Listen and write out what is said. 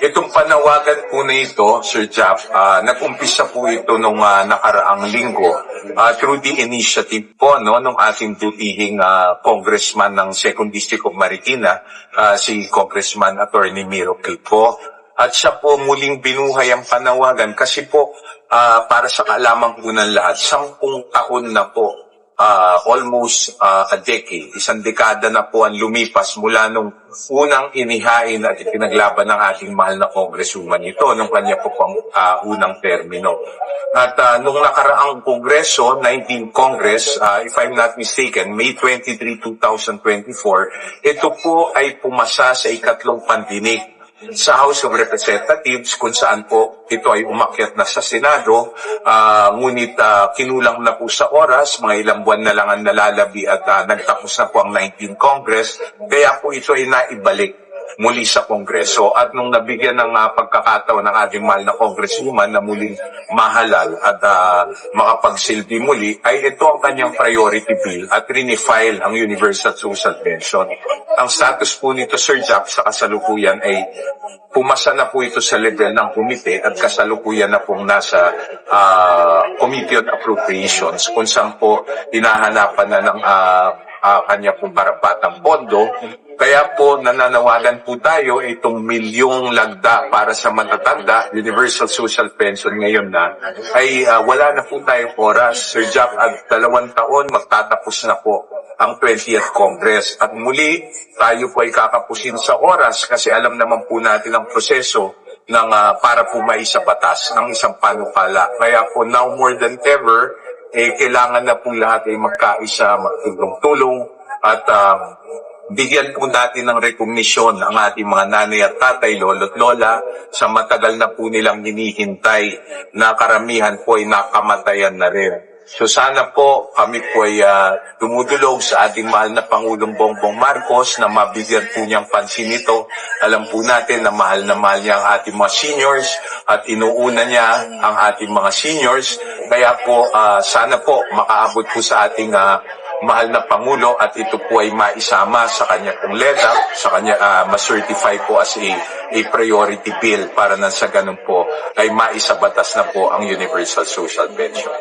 Itong panawagan po na ito, Sir Jap, nag-umpisa po ito nung nakaraang linggo through the initiative po nung ating tutihing congressman ng 2nd District of Marikina, si Congressman Attorney Miro K. po. At siya po muling binuhay ang panawagan kasi po para sa kaalaman po ng lahat, 10 taon na po, almost a decade, 1 dekada na po ang lumipas mula nung unang inihain at ipinaglaban ng ating mahal na congresswoman ito nung kanya po pang unang termino. At nung nakaraang kongreso, 19th Congress, if I'm not mistaken, May 23, 2024, ito po ay pumasa sa ikatlong pandinig sa House of Representatives kung saan po ito ay umakyat na sa Senado, ngunit kinulang na po sa oras, mga ilang buwan na lang ang nalalabi at nagtapos na po ang 19th Congress, kaya po ito ay naibalik muli sa Kongreso at nung nabigyan ng pagkakataon ng ating mahal na congresswoman na muling mahalal at makapagsilbi muli, ay ito ang kanyang priority bill at rinifile ang Universal Social Pension. Ang status po nito, Sir Jack, sa kasalukuyan ay pumasa na po ito sa level ng komite at kasalukuyan na pong nasa Committee on Appropriations kung saan po hinahanapan na ng kanya pong parapatang pondo. Kaya po nananawagan po tayo itong milyong lagda para sa matatanda, Universal Social Pension ngayon na, ay wala na po tayong oras, Sir Jack, at 2 taon magtatapos na po ang 20th Congress. At muli, tayo po ay kakapusin sa oras kasi alam naman po natin ang proseso ng para po maisabatas ng isang panukala. Kaya po now more than ever, kailangan na po lahat ay magkaisa, magtulong-tulong at bigyan po natin ng rekognisyon ang ating mga nanay at tatay, lolo't lola sa matagal na po nilang hinihintay na karamihan po ay nakamatayan na rin. So sana po kami po ay dumudulog sa ating mahal na Pangulong Bongbong Marcos na mabigyan po niyang pansin ito. Alam po natin na mahal niya ang ating mga seniors at inuuna niya ang ating mga seniors. Kaya po sana po makaabot po sa ating mahal na Pangulo at ito po ay maisama sa kanya pong LEDAP, sa kanya ma-certify po as a priority bill para nang sa ganun po ay maisabatas na po ang Universal Social Pension.